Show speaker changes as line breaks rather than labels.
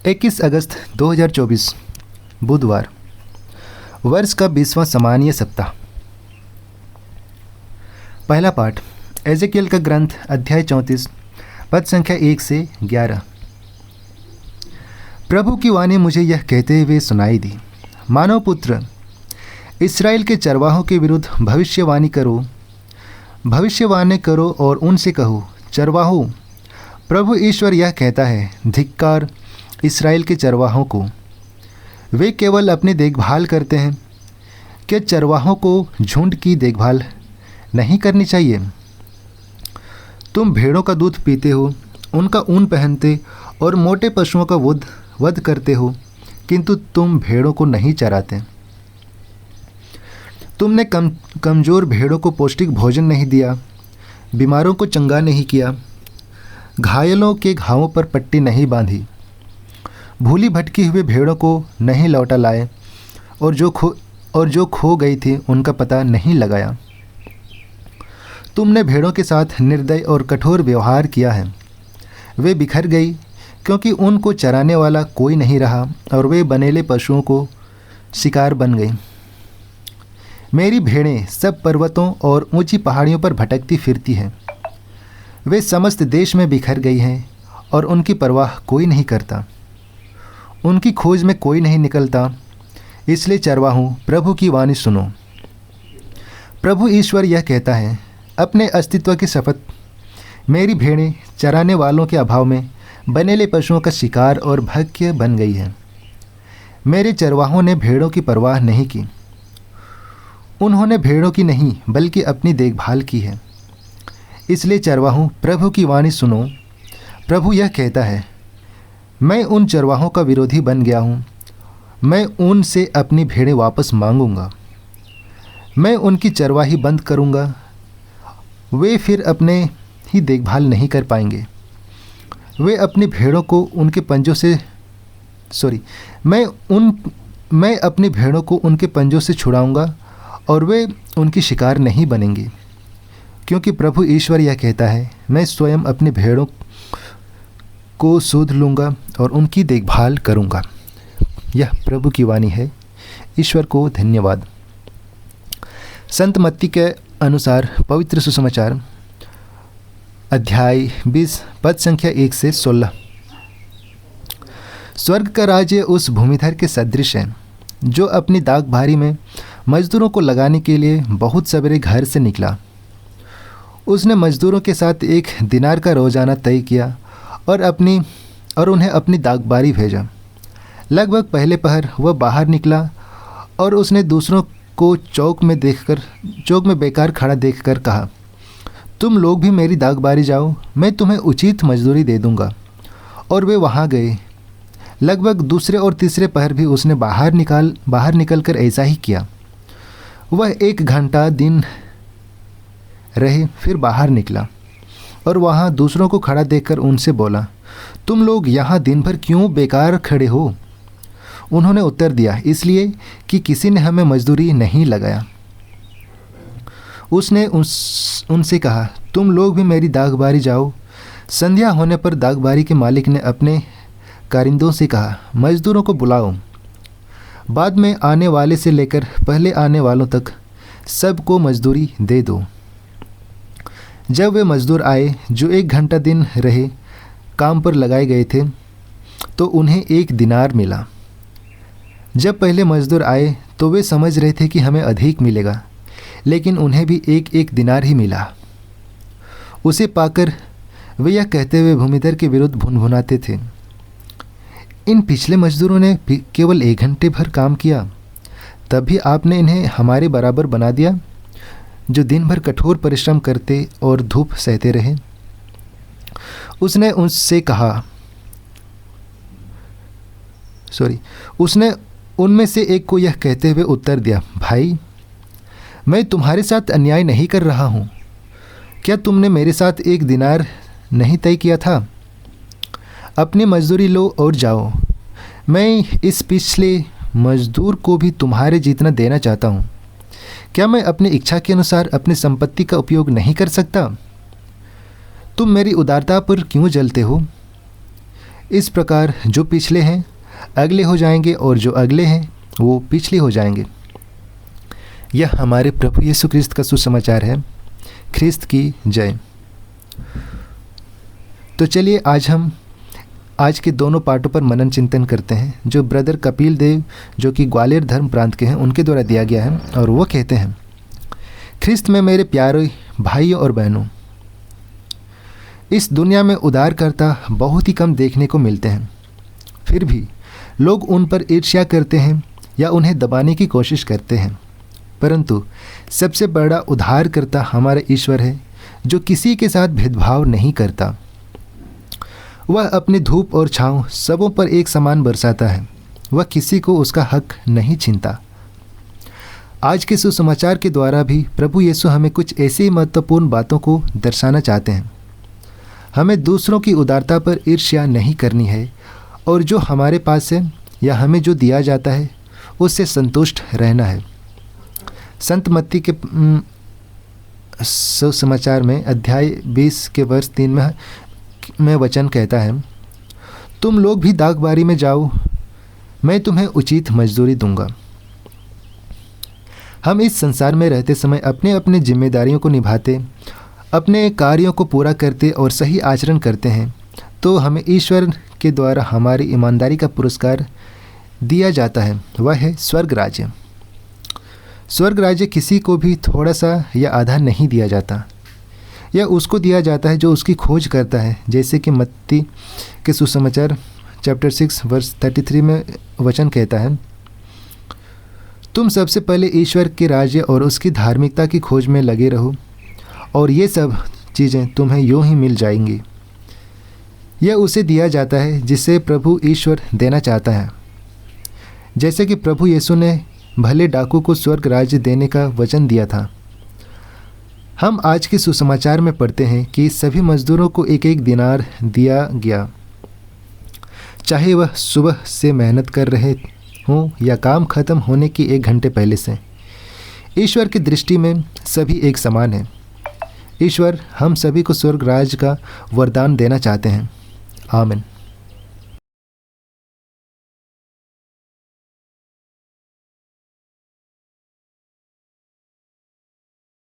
21 अगस्त 2024 बुधवार। वर्ष का 20वां सामान्य सप्ताह। पहला पाठ एजेकियल का ग्रंथ अध्याय 34 पद संख्या 1 से 11। प्रभु की वाणी मुझे यह कहते हुए सुनाई दी, मानव पुत्र, इस्राएल के चरवाहों के विरुद्ध भविष्यवाणी करो और उनसे कहो, चरवाहों, प्रभु ईश्वर यह कहता है, धिक्कार इस्राएल के चरवाहों को, वे केवल अपनी देखभाल करते हैं। क्या चरवाहों को झुंड की देखभाल नहीं करनी चाहिए? तुम भेड़ों का दूध पीते हो, उनका ऊन पहनते और मोटे पशुओं का वध करते हो, किंतु तुम भेड़ों को नहीं चराते। तुमने कमज़ोर भेड़ों को पौष्टिक भोजन नहीं दिया, बीमारों को चंगा नहीं किया, घायलों के घावों पर पट्टी नहीं बांधी, भूली भटकी हुई भेड़ों को नहीं लौटा लाए और जो खो गई थी उनका पता नहीं लगाया। तुमने भेड़ों के साथ निर्दय और कठोर व्यवहार किया है। वे बिखर गई क्योंकि उनको चराने वाला कोई नहीं रहा और वे बनेले पशुओं को शिकार बन गई। मेरी भेड़ें सब पर्वतों और ऊंची पहाड़ियों पर भटकती फिरती हैं। वे समस्त देश में बिखर गई हैं और उनकी परवाह कोई नहीं करता। उनकी खोज में कोई नहीं निकलता। इसलिए चरवाहों, प्रभु की वाणी सुनो। प्रभु ईश्वर यह कहता है, अपने अस्तित्व की शपथ, मेरी भेड़ें चराने वालों के अभाव में बनेले पशुओं का शिकार और भक्ष्य बन गई है। मेरे चरवाहों ने भेड़ों की परवाह नहीं की। उन्होंने भेड़ों की नहीं बल्कि अपनी देखभाल की है। इसलिए चरवाहों, प्रभु की वाणी सुनो। प्रभु यह कहता है, मैं उन चरवाहों का विरोधी बन गया हूँ। मैं उनसे अपनी भेड़ें वापस मांगूंगा। मैं उनकी चरवाही बंद करूँगा। वे फिर अपने ही देखभाल नहीं कर पाएंगे। वे अपनी भेड़ों को उनके पंजों से मैं अपनी भेड़ों को उनके पंजों से छुड़ाऊंगा और वे उनकी शिकार नहीं बनेंगे, क्योंकि प्रभु ईश्वर यह कहता है, मैं स्वयं अपनी भेड़ों को सूध लूँगा और उनकी देखभाल करूँगा। यह प्रभु की वाणी है। ईश्वर को धन्यवाद। संत मत्ती के अनुसार पवित्र सुसमाचार अध्याय 20 पद संख्या 1 से 16। स्वर्ग का राज्य उस भूमिधर के सदृश है जो अपनी दाख भारी में मजदूरों को लगाने के लिए बहुत सवेरे घर से निकला। उसने मजदूरों के साथ 1 दिनार का रोजाना तय किया और उन्हें अपनी दागबारी भेजा। लगभग पहले पहर वह बाहर निकला और उसने दूसरों को चौक में बेकार खड़ा देखकर कहा, तुम लोग भी मेरी दागबारी जाओ, मैं तुम्हें उचित मजदूरी दे दूंगा। और वे वहाँ गए। लगभग दूसरे और तीसरे पहर भी उसने बाहर निकल कर ऐसा ही किया। वह 1 घंटा दिन रहे, फिर बाहर निकला और वहाँ दूसरों को खड़ा देखकर उनसे बोला, तुम लोग यहाँ दिन भर क्यों बेकार खड़े हो? उन्होंने उत्तर दिया, इसलिए कि किसी ने हमें मजदूरी नहीं लगाया। उसने उनसे कहा, तुम लोग भी मेरी दागबारी जाओ। संध्या होने पर दागबारी के मालिक ने अपने कारिंदों से कहा, मजदूरों को बुलाओ। बाद में आने वाले से लेकर पहले आने वालों तक सबको मजदूरी दे दो। जब वे मजदूर आए जो 1 घंटा दिन रहे काम पर लगाए गए थे, तो उन्हें 1 दिनार मिला। जब पहले मजदूर आए तो वे समझ रहे थे कि हमें अधिक मिलेगा, लेकिन उन्हें भी 1 दिनार ही मिला। उसे पाकर वे यह कहते हुए भूमिधर के विरुद्ध भुनभुनाते थे, इन पिछले मजदूरों ने केवल 1 घंटे भर काम किया, तब भी आपने इन्हें हमारे बराबर बना दिया, जो दिन भर कठोर परिश्रम करते और धूप सहते रहे। उसने उनमें से एक को यह कहते हुए उत्तर दिया, भाई, मैं तुम्हारे साथ अन्याय नहीं कर रहा हूँ। क्या तुमने मेरे साथ 1 दिनार नहीं तय किया था? अपनी मजदूरी लो और जाओ। मैं इस पिछले मजदूर को भी तुम्हारे जितना देना चाहता हूँ। क्या मैं अपनी इच्छा के अनुसार अपनी संपत्ति का उपयोग नहीं कर सकता? तुम मेरी उदारता पर क्यों जलते हो? इस प्रकार जो पिछले हैं अगले हो जाएंगे और जो अगले हैं वो पिछले हो जाएंगे। यह हमारे प्रभु यीशु ख्रिस्त का सुसमाचार है। ख्रिस्त की जय। तो चलिए आज हम आज के दोनों पाठों पर मनन चिंतन करते हैं जो ब्रदर कपिल देव जो कि ग्वालियर धर्म प्रांत के हैं उनके द्वारा दिया गया है। और वो कहते हैं, ख्रिस्त में मेरे प्यारे भाइयों और बहनों, इस दुनिया में उद्धारकर्ता बहुत ही कम देखने को मिलते हैं। फिर भी लोग उन पर ईर्ष्या करते हैं या उन्हें दबाने की कोशिश करते हैं, परंतु सबसे बड़ा उद्धारकर्ता हमारा ईश्वर है जो किसी के साथ भेदभाव नहीं करता। वह अपनी धूप और छाँव सबों पर एक समान बरसाता है। वह किसी को उसका हक नहीं छीनता। आज के सुसमाचार के द्वारा भी प्रभु यीशु हमें कुछ ऐसी महत्वपूर्ण बातों को दर्शाना चाहते हैं। हमें दूसरों की उदारता पर ईर्ष्या नहीं करनी है और जो हमारे पास है या हमें जो दिया जाता है उससे संतुष्ट रहना है। संत मत्ती के सुसमाचार में अध्याय 20 के वर्ष 3 में वचन कहता है, तुम लोग भी दागबारी में जाओ, मैं तुम्हें उचित मजदूरी दूंगा। हम इस संसार में रहते समय अपने अपने जिम्मेदारियों को निभाते, अपने कार्यों को पूरा करते और सही आचरण करते हैं तो हमें ईश्वर के द्वारा हमारी ईमानदारी का पुरस्कार दिया जाता है। वह है स्वर्ग राज्य। स्वर्ग राज्य किसी को भी थोड़ा सा या आधा नहीं दिया जाता। यह उसको दिया जाता है जो उसकी खोज करता है, जैसे कि मत्ती के सुसमाचार चैप्टर 6 वर्स 33 में वचन कहता है, तुम सबसे पहले ईश्वर के राज्य और उसकी धार्मिकता की खोज में लगे रहो और ये सब चीज़ें तुम्हें यूं ही मिल जाएंगी। यह उसे दिया जाता है जिसे प्रभु ईश्वर देना चाहता है। जैसे कि प्रभु यीशु ने भले डाकू को स्वर्ग राज्य देने का वचन दिया था। हम आज के सुसमाचार में पढ़ते हैं कि सभी मजदूरों को एक एक दिनार दिया गया, चाहे वह सुबह से मेहनत कर रहे हों या काम खत्म होने की 1 घंटे पहले से। ईश्वर की दृष्टि में सभी एक समान हैं। ईश्वर हम सभी को स्वर्ग राज्य का वरदान देना चाहते हैं। आमीन।